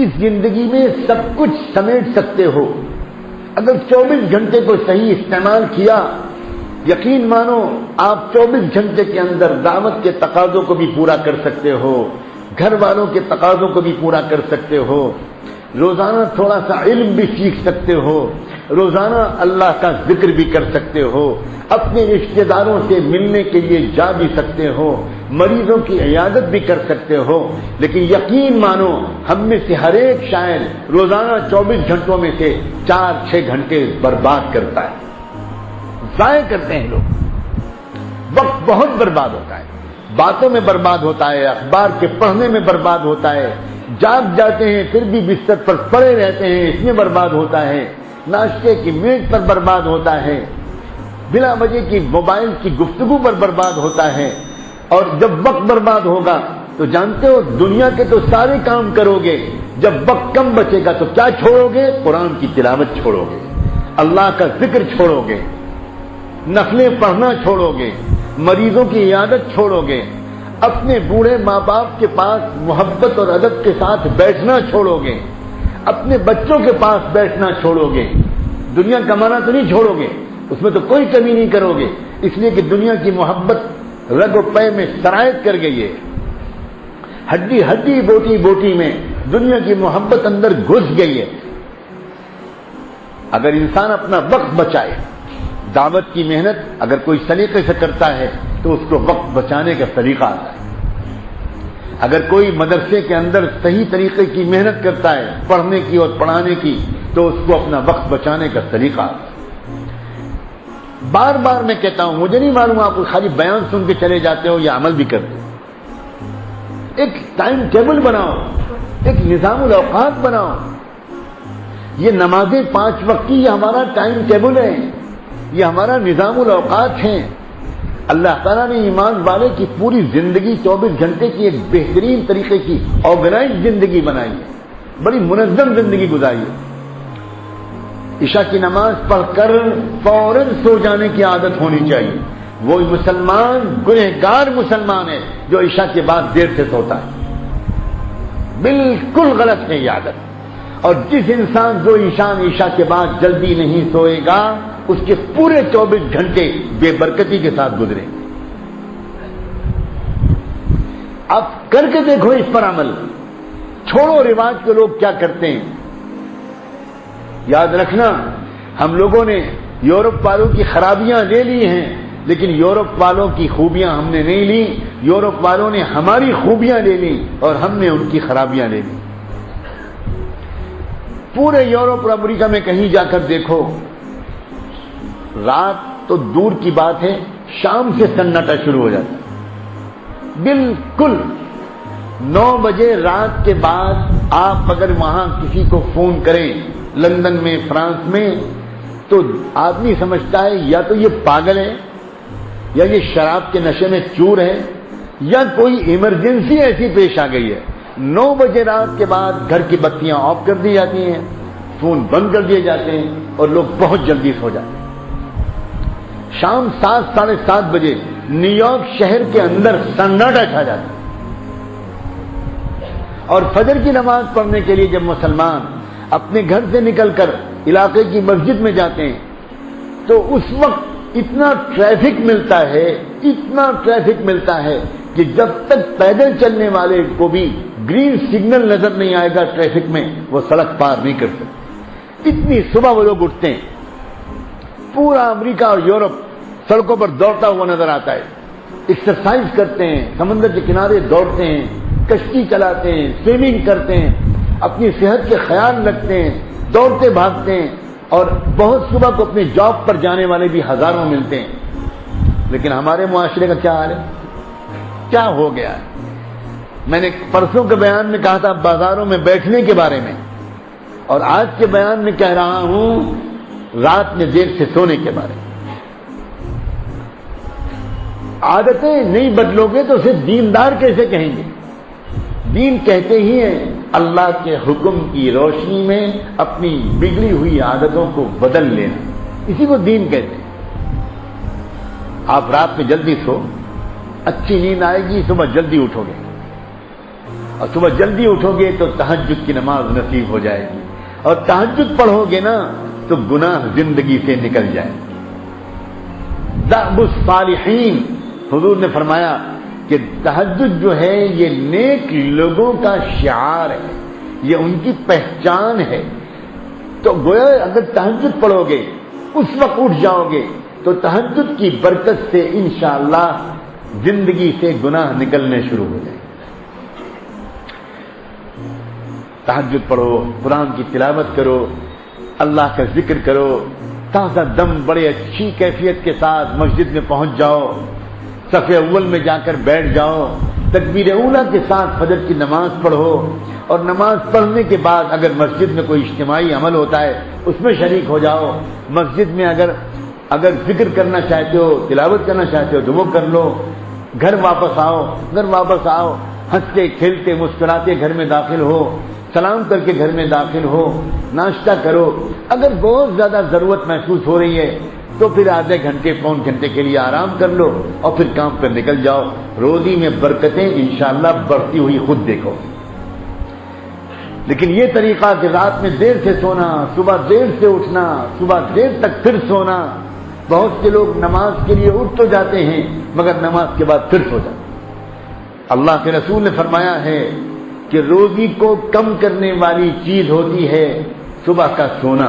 اس زندگی میں سب کچھ سمیٹ سکتے ہو اگر 24 گھنٹے کو صحیح استعمال کیا. یقین مانو آپ 24 گھنٹے کے اندر دعوت کے تقاضوں کو بھی پورا کر سکتے ہو, گھر والوں کے تقاضوں کو بھی پورا کر سکتے ہو, روزانہ تھوڑا سا علم بھی سیکھ سکتے ہو, روزانہ اللہ کا ذکر بھی کر سکتے ہو, اپنے رشتہ داروں سے ملنے کے لیے جا بھی سکتے ہو, مریضوں کی عیادت بھی کر سکتے ہو. لیکن یقین مانو ہم میں سے ہر ایک شاعر روزانہ 24 گھنٹوں میں سے 4-6 گھنٹے برباد کرتا ہے, ضائع کرتے ہیں لوگ. وقت بہت برباد ہوتا ہے, باتوں میں برباد ہوتا ہے, اخبار کے پڑھنے میں برباد ہوتا ہے, جاگ جاتے ہیں پھر بھی بستر پر پڑے رہتے ہیں اس میں برباد ہوتا ہے, ناشتے کی میز پر برباد ہوتا ہے, بلا وجہ کی موبائل کی گفتگو پر برباد ہوتا ہے. اور جب وقت برباد ہوگا تو جانتے ہو دنیا کے تو سارے کام کرو گے, جب وقت کم بچے گا تو کیا چھوڑو گے؟ قرآن کی تلاوت چھوڑو گے, اللہ کا ذکر چھوڑو گے, نفلیں پڑھنا چھوڑو گے, مریضوں کی عیادت چھوڑو گے, اپنے بوڑھے ماں باپ کے پاس محبت اور ادب کے ساتھ بیٹھنا چھوڑو گے, اپنے بچوں کے پاس بیٹھنا چھوڑو گے. دنیا کمانا تو نہیں چھوڑو گے, اس میں تو کوئی کمی نہیں کرو گے, اس لیے کہ دنیا کی محبت رگ و پے میں سرایت کر گئی ہے. ہڈی ہڈی بوٹی بوٹی میں دنیا کی محبت اندر گھس گئی ہے. اگر انسان اپنا وقت بچائے, دعوت کی محنت اگر کوئی سلیقے سے کرتا ہے تو اس کو وقت بچانے کا طریقہ آتا ہے. اگر کوئی مدرسے کے اندر صحیح طریقے کی محنت کرتا ہے پڑھنے کی اور پڑھانے کی تو اس کو اپنا وقت بچانے کا طریقہ آتا ہے. بار بار میں کہتا ہوں, مجھے نہیں معلوم آپ خالی بیان سن کے چلے جاتے ہو یا عمل بھی کرتے ہو. ایک ٹائم ٹیبل بناؤ, ایک نظام الاوقات بناؤ. یہ نمازیں 5 وقت کی یہ ہمارا ٹائم ٹیبل ہے, یہ ہمارا نظام الاوقات ہیں. اللہ تعالیٰ نے ایمان والے کی پوری زندگی 24 گھنٹے کی ایک بہترین طریقے کی آرگنائز زندگی بنائی ہے, بڑی منظم زندگی گزاری ہے. عشاء کی نماز پڑھ کر فوراً سو جانے کی عادت ہونی چاہیے. وہ مسلمان گنہگار مسلمان ہے جو عشاء کے بعد دیر سے سوتا ہے, بالکل غلط ہے یہ عادت. اور جس انسان جو عشاء کے بعد جلدی نہیں سوئے گا اس کے پورے 24 گھنٹے بے برکتی کے ساتھ گزریں. آپ کر کے دیکھو اس پر عمل, چھوڑو رواج کے لوگ کیا کرتے ہیں. یاد رکھنا ہم لوگوں نے یورپ والوں کی خرابیاں لے لی ہیں لیکن یورپ والوں کی خوبیاں ہم نے نہیں لی. یورپ والوں نے ہماری خوبیاں لے لی اور ہم نے ان کی خرابیاں لے لی. پورے یورپ اور امریکہ میں کہیں جا کر دیکھو, رات تو دور کی بات ہے, شام سے سناٹا شروع ہو جاتا ہے. بالکل 9 بجے رات کے بعد آپ اگر وہاں کسی کو فون کریں لندن میں, فرانس میں, تو آدمی سمجھتا ہے یا تو یہ پاگل ہے یا یہ شراب کے نشے میں چور ہے یا کوئی ایمرجنسی ایسی پیش آ گئی ہے. 9 بجے رات کے بعد گھر کی بتیاں آف کر دی جاتی ہیں, فون بند کر دیے جاتے ہیں اور لوگ بہت جلدی سو جاتے ہیں. شام 7-7:30 بجے نیو یارک شہر کے اندر سناٹا چھا جاتا ہے. اور فجر کی نماز پڑھنے کے لیے جب مسلمان اپنے گھر سے نکل کر علاقے کی مسجد میں جاتے ہیں تو اس وقت اتنا ٹریفک ملتا ہے, اتنا ٹریفک ملتا ہے کہ جب تک پیدل چلنے والے کو بھی گرین سگنل نظر نہیں آئے گا ٹریفک میں وہ سڑک پار نہیں کر سکتے. اتنی صبح وہ لوگ اٹھتے ہیں. پورا امریکہ اور یورپ سڑکوں پر دوڑتا ہوا نظر آتا ہے. ایکسرسائز کرتے ہیں, سمندر کے کنارے دوڑتے ہیں, کشتی چلاتے ہیں, سوئمنگ کرتے ہیں, اپنی صحت کے خیال رکھتے ہیں, دوڑتے بھاگتے ہیں. اور بہت صبح کو اپنی جاب پر جانے والے بھی ہزاروں ملتے ہیں. لیکن ہمارے معاشرے کا کیا حال ہے, کیا ہو گیا ہے؟ میں نے پرسوں کے بیان میں کہا تھا بازاروں میں بیٹھنے کے بارے میں, اور آج کے بیان میں کہہ رہا ہوں رات میں دیر سے سونے کے بارے میں. عادتیں نہیں بدلو گے تو اسے دیندار کیسے کہیں گے؟ دین کہتے ہی ہیں اللہ کے حکم کی روشنی میں اپنی بگڑی ہوئی عادتوں کو بدل لینا, اسی کو دین کہتے ہیں. آپ رات میں جلدی سو, اچھی نیند آئے گی, صبح جلدی اٹھو گے. اور صبح جلدی اٹھو گے تو تہجد کی نماز نصیب ہو جائے گی، اور تہجد پڑھو گے نا تو گناہ زندگی سے نکل جائے۔ دأب الصالحین، حضور نے فرمایا کہ تہجد جو ہے یہ نیک لوگوں کا شعار ہے، یہ ان کی پہچان ہے۔ تو گویا اگر تہجد پڑھو گے، اس وقت اٹھ جاؤ گے تو تہجد کی برکت سے انشاءاللہ زندگی سے گناہ نکلنے شروع ہو جائیں۔ تہجد پڑھو، قرآن کی تلاوت کرو، اللہ کا ذکر کرو، تازہ دم بڑے اچھی کیفیت کے ساتھ مسجد میں پہنچ جاؤ، صف اول میں جا کر بیٹھ جاؤ، تکبیر اولیٰ کے ساتھ فجر کی نماز پڑھو، اور نماز پڑھنے کے بعد اگر مسجد میں کوئی اجتماعی عمل ہوتا ہے اس میں شریک ہو جاؤ۔ مسجد میں اگر ذکر کرنا چاہتے ہو، تلاوت کرنا چاہتے ہو تو وہ کر لو۔ گھر واپس آؤ، ہنستے کھیلتے مسکراتے گھر میں داخل ہو، سلام کر کے گھر میں داخل ہو، ناشتہ کرو۔ اگر بہت زیادہ ضرورت محسوس ہو رہی ہے تو پھر آدھے گھنٹے پون گھنٹے کے لیے آرام کر لو اور پھر کام پر نکل جاؤ۔ روزی میں برکتیں انشاءاللہ بڑھتی ہوئی خود دیکھو۔ لیکن یہ طریقہ کہ رات میں دیر سے سونا، صبح دیر سے اٹھنا، صبح دیر تک پھر سونا، بہت سے لوگ نماز کے لیے اٹھ تو جاتے ہیں مگر نماز کے بعد پھر سو جاتے ہیں۔ اللہ کے رسول نے فرمایا ہے کہ روزی کو کم کرنے والی چیز ہوتی ہے صبح کا سونا۔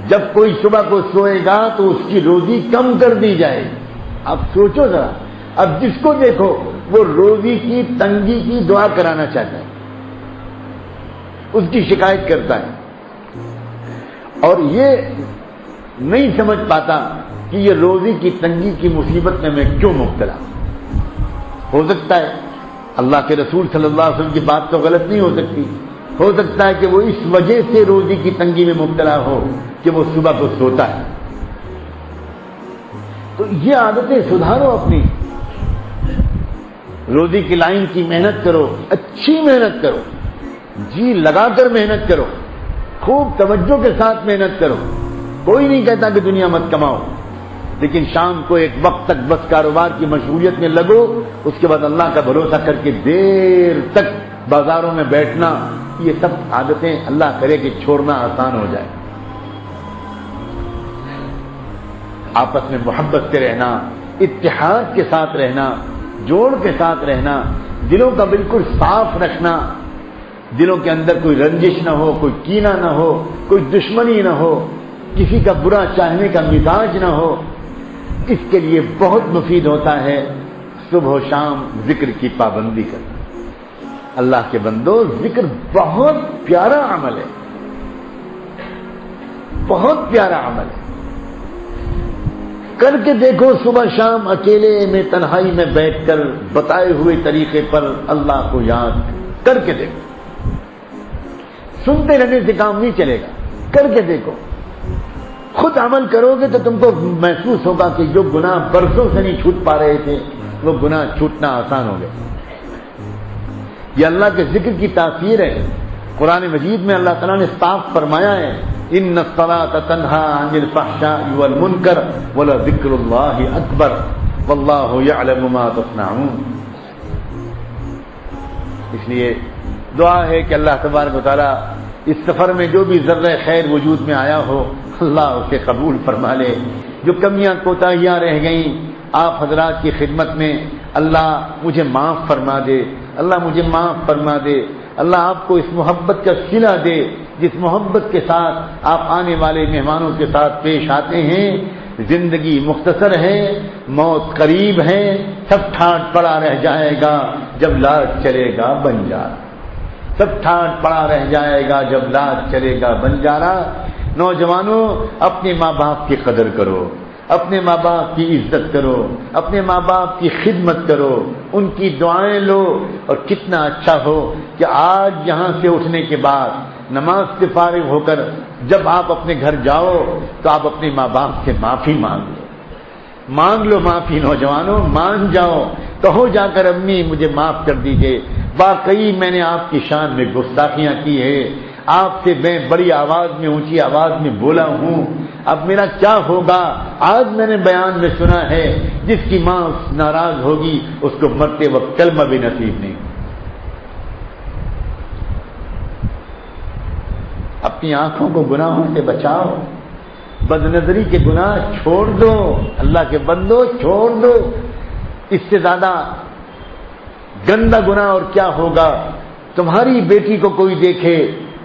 جب کوئی صبح کو سوئے گا تو اس کی روزی کم کر دی جائے گی۔ اب سوچو ذرا، اب جس کو دیکھو وہ روزی کی تنگی کی دعا کرانا چاہتا ہے، اس کی شکایت کرتا ہے، اور یہ نہیں سمجھ پاتا کہ یہ روزی کی تنگی کی مصیبت میں کیوں مبتلا۔ ہو سکتا ہے اللہ کے رسول صلی اللہ علیہ وسلم کی بات تو غلط نہیں ہو سکتی، ہو سکتا ہے کہ وہ اس وجہ سے روزی کی تنگی میں مبتلا ہو کہ وہ صبح کو سوتا ہے۔ تو یہ عادتیں سدھارو اپنی، روزی کی لائن کی محنت کرو، اچھی محنت کرو، جی لگا کر محنت کرو، خوب توجہ کے ساتھ محنت کرو۔ کوئی نہیں کہتا کہ دنیا مت کماؤ، لیکن شام کو ایک وقت تک بس کاروبار کی مشغولیت میں لگو، اس کے بعد اللہ کا بھروسہ کر کے دیر تک بازاروں میں بیٹھنا، یہ سب عادتیں اللہ کرے کہ چھوڑنا آسان ہو جائے۔ آپس میں محبت سے رہنا، اتحاد کے ساتھ رہنا، جوڑ کے ساتھ رہنا، دلوں کا بالکل صاف رکھنا، دلوں کے اندر کوئی رنجش نہ ہو، کوئی کینہ نہ ہو، کوئی دشمنی نہ ہو، کسی کا برا چاہنے کا مزاج نہ ہو۔ اس کے لیے بہت مفید ہوتا ہے صبح و شام ذکر کی پابندی کرنا۔ اللہ کے بندو، ذکر بہت پیارا عمل ہے، بہت پیارا عمل ہے۔ کر کے دیکھو صبح شام اکیلے میں تنہائی میں بیٹھ کر بتائے ہوئے طریقے پر اللہ کو یاد کر کے دیکھو۔ سنتے رہنے سے کام نہیں چلے گا، کر کے دیکھو۔ خود عمل کرو گے تو تم کو محسوس ہوگا کہ جو گناہ برسوں سے نہیں چھوٹ پا رہے تھے وہ گناہ چھوٹنا آسان ہو گئے۔ یہ اللہ کے ذکر کی تاثیر ہے۔ قرآن مجید میں اللہ تعالیٰ نے صاف فرمایا ہے، ان الصلاۃ تنہی عن الفحشاء والمنکر ولذکر اللہ اکبر واللہ یعلم ما تصنعون۔ اس لیے دعا ہے کہ اللہ تبارک و تعالیٰ اس سفر میں جو بھی ذرہ خیر وجود میں آیا ہو اللہ اسے قبول فرما لے۔ جو کمیاں کوتاہیاں رہ گئیں آپ حضرات کی خدمت میں، اللہ مجھے معاف فرما دے، اللہ مجھے معاف فرما دے، اللہ آپ کو اس محبت کا صلہ دے جس محبت کے ساتھ آپ آنے والے مہمانوں کے ساتھ پیش آتے ہیں۔ زندگی مختصر ہے، موت قریب ہے، سب ٹھاٹ پڑا رہ جائے گا جب لاج چلے گا بنجارا، سب ٹھاٹ پڑا رہ جائے گا جب لاج چلے گا بنجارا۔ نوجوانوں، اپنے ماں باپ کی قدر کرو، اپنے ماں باپ کی عزت کرو، اپنے ماں باپ کی خدمت کرو، ان کی دعائیں لو۔ اور کتنا اچھا ہو کہ آج یہاں سے اٹھنے کے بعد نماز سے فارغ ہو کر جب آپ اپنے گھر جاؤ تو آپ اپنے ماں باپ سے معافی مانگ لو معافی۔ نوجوانوں، مان جاؤ، کہو جا کر امی مجھے معاف کر دیجئے، واقعی میں نے آپ کی شان میں گستاخیاں کی ہے، آپ سے میں بڑی آواز میں اونچی آواز میں بولا ہوں، اب میرا کیا ہوگا؟ آج میں نے بیان میں سنا ہے جس کی ماں ناراض ہوگی اس کو مرتے وقت کلمہ بھی نصیب نہیں۔ اپنی آنکھوں کو گناہوں سے بچاؤ، بد نظری کے گناہ چھوڑ دو، اللہ کے بندو چھوڑ دو۔ اس سے زیادہ گندا گناہ اور کیا ہوگا؟ تمہاری بیٹی کو کوئی دیکھے،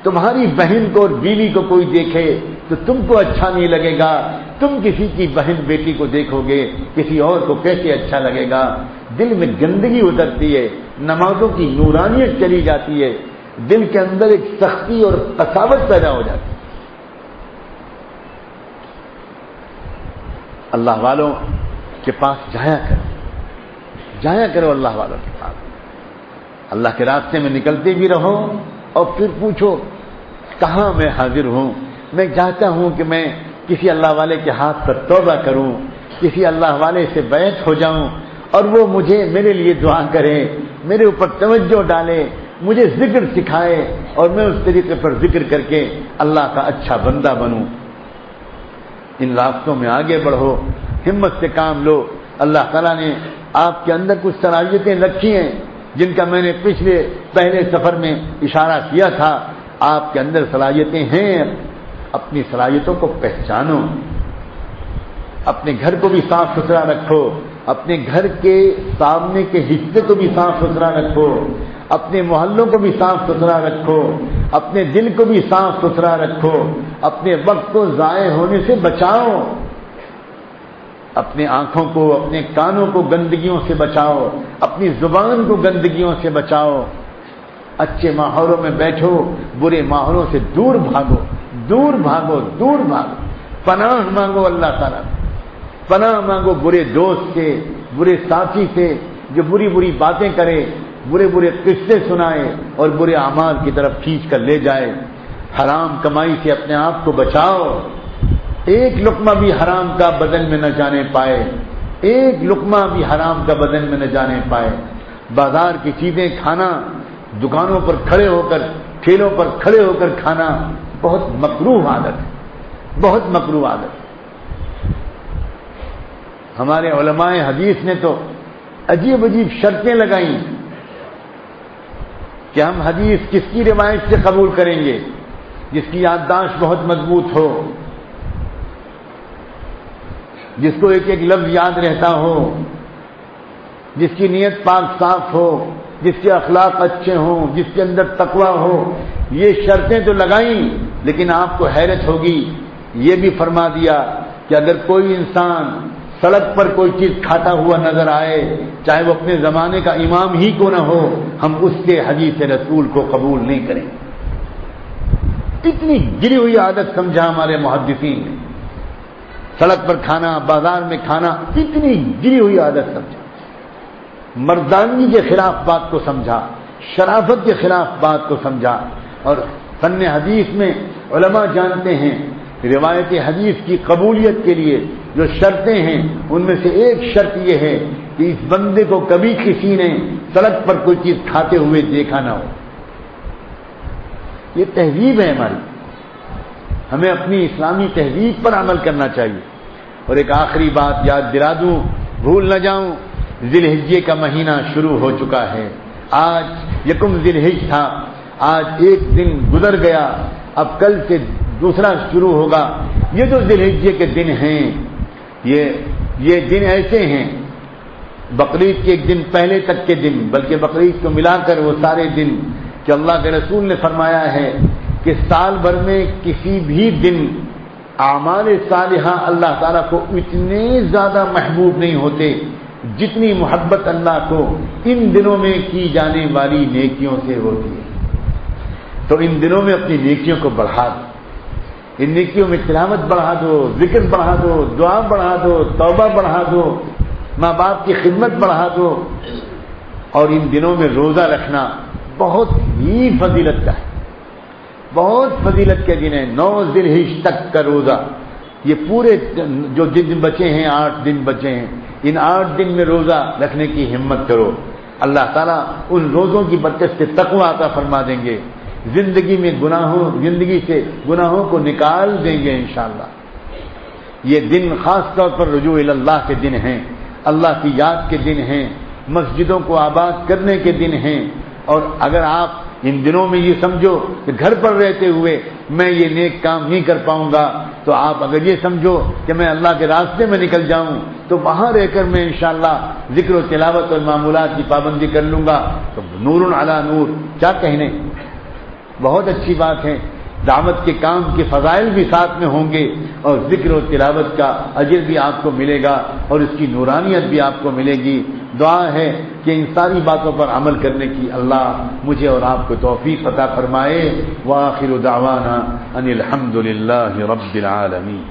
تمہاری بہن کو اور بیوی کو کوئی دیکھے تو تم کو اچھا نہیں لگے گا، تم کسی کی بہن بیٹی کو دیکھو گے کسی اور کو کیسے اچھا لگے گا؟ دل میں گندگی اترتی ہے، نمازوں کی نورانیت چلی جاتی ہے، دل کے اندر ایک سختی اور قساوت پیدا ہو جاتی ہے۔ اللہ والوں کے پاس جایا کرو اللہ والوں کے پاس، اللہ کے راستے میں نکلتے بھی رہو اور پھر پوچھو کہاں میں حاضر ہوں، میں چاہتا ہوں کہ میں کسی اللہ والے کے ہاتھ پر توبہ کروں، کسی اللہ والے سے بیعت ہو جاؤں اور وہ مجھے میرے لیے دعا کرے، میرے اوپر توجہ ڈالے، مجھے ذکر سکھائے اور میں اس طریقے پر ذکر کر کے اللہ کا اچھا بندہ بنوں۔ ان راستوں میں آگے بڑھو، ہمت سے کام لو۔ اللہ تعالیٰ نے آپ کے اندر کچھ صلاحیتیں رکھی ہیں جن کا میں نے پہلے سفر میں اشارہ کیا تھا۔ آپ کے اندر صلاحیتیں ہیں، اپنی صلاحیتوں کو پہچانو، اپنے گھر کو بھی صاف ستھرا رکھو، اپنے گھر کے سامنے کے حصے کو بھی صاف ستھرا رکھو، اپنے محلوں کو بھی صاف ستھرا رکھو، اپنے دل کو بھی صاف ستھرا رکھو، اپنے وقت کو ضائع ہونے سے بچاؤ، اپنے آنکھوں کو، اپنے کانوں کو گندگیوں سے بچاؤ، اپنی زبان کو گندگیوں سے بچاؤ، اچھے ماحولوں میں بیٹھو، برے ماحولوں سے دور بھاگو، دور بھاگو، دور بھاگو، پناہ مانگو اللہ تعالیٰ، پناہ مانگو برے دوست سے، برے ساتھی سے جو بری بری باتیں کرے، برے برے قصے سنائے اور برے اعمال کی طرف کھینچ کر لے جائے۔ حرام کمائی سے اپنے آپ کو بچاؤ، ایک لقمہ بھی حرام کا بدن میں نہ جانے پائے، ایک لقمہ بھی حرام کا بدن میں نہ جانے پائے۔ بازار کی چیزیں کھانا، دکانوں پر کھڑے ہو کر، ٹھیلوں پر کھڑے ہو کر کھانا بہت مکروہ عادت ہے، بہت مکروہ عادت ہے۔ ہمارے علماء حدیث نے تو عجیب عجیب شرطیں لگائیں کہ ہم حدیث کس کی روایت سے قبول کریں گے؟ جس کی یادداشت بہت مضبوط ہو، جس کو ایک ایک لفظ یاد رہتا ہو، جس کی نیت پاک صاف ہو، جس کے اخلاق اچھے ہوں، جس کے اندر تقویٰ ہو۔ یہ شرطیں تو لگائیں، لیکن آپ کو حیرت ہوگی یہ بھی فرما دیا کہ اگر کوئی انسان سڑک پر کوئی چیز کھاتا ہوا نظر آئے، چاہے وہ اپنے زمانے کا امام ہی کو نہ ہو، ہم اس کے حدیث رسول کو قبول نہیں کریں۔ اتنی گری ہوئی عادت سمجھا ہمارے محدثین نے، سڑک پر کھانا، بازار میں کھانا، اتنی گری ہوئی عادت سمجھا، مردانگی کے خلاف بات کو سمجھا، شرافت کے خلاف بات کو سمجھا۔ اور فن حدیث میں علماء جانتے ہیں روایت حدیث کی قبولیت کے لیے جو شرطیں ہیں، ان میں سے ایک شرط یہ ہے کہ اس بندے کو کبھی کسی نے سڑک پر کوئی چیز کھاتے ہوئے دیکھا نہ ہو۔ یہ تہذیب ہے ہماری، ہمیں اپنی اسلامی تہذیب پر عمل کرنا چاہیے۔ اور ایک آخری بات یاد دلا دوں، بھول نہ جاؤں، ذی الحجہ کا مہینہ شروع ہو چکا ہے۔ آج یکم ذی الحجہ تھا، آج ایک دن گزر گیا، اب کل سے دوسرا شروع ہوگا۔ یہ جو ذی الحجہ کے دن ہیں، یہ دن ایسے ہیں، بقرعید کے ایک دن پہلے تک کے دن، بلکہ بقرعید کو ملا کر وہ سارے دن کہ اللہ کے رسول نے فرمایا ہے کہ سال بھر میں کسی بھی دن اعمال صالحہ اللہ تعالیٰ کو اتنے زیادہ محبوب نہیں ہوتے جتنی محبت اللہ کو ان دنوں میں کی جانے والی نیکیوں سے ہوتی ہے۔ تو ان دنوں میں اپنی نیکیوں کو بڑھا دو، ان نیکیوں میں تلاوت بڑھا دو، ذکر بڑھا دو، دعا بڑھا دو، توبہ بڑھا دو، ماں باپ کی خدمت بڑھا دو۔ اور ان دنوں میں روزہ رکھنا بہت ہی فضیلت کا ہے، بہت فضیلت کے دن ہے۔ 9 ذی الحجہ تک کا روزہ، یہ پورے جو دن بچے ہیں، 8 دن بچے ہیں، ان 8 دن میں روزہ رکھنے کی ہمت کرو۔ اللہ تعالیٰ ان روزوں کی برکت سے تقویٰ عطا فرما دیں گے، زندگی سے گناہوں کو نکال دیں گے انشاءاللہ۔ یہ دن خاص طور پر رجوع اللہ کے دن ہیں، اللہ کی یاد کے دن ہیں، مسجدوں کو آباد کرنے کے دن ہیں۔ اور اگر آپ ان دنوں میں یہ سمجھو کہ گھر پر رہتے ہوئے میں یہ نیک کام نہیں کر پاؤں گا، تو آپ اگر یہ سمجھو کہ میں اللہ کے راستے میں نکل جاؤں تو وہاں رہ کر میں انشاءاللہ ذکر و تلاوت اور معمولات کی پابندی کر لوں گا، تو نور علی نور، کیا کہنے، بہت اچھی بات ہے۔ دعوت کے کام کے فضائل بھی ساتھ میں ہوں گے اور ذکر و تلاوت کا اجر بھی آپ کو ملے گا اور اس کی نورانیت بھی آپ کو ملے گی۔ دعا ہے کہ ان ساری باتوں پر عمل کرنے کی اللہ مجھے اور آپ کو توفیق عطا فرمائے۔ وآخر دعوانا ان الحمد للہ رب العالمین۔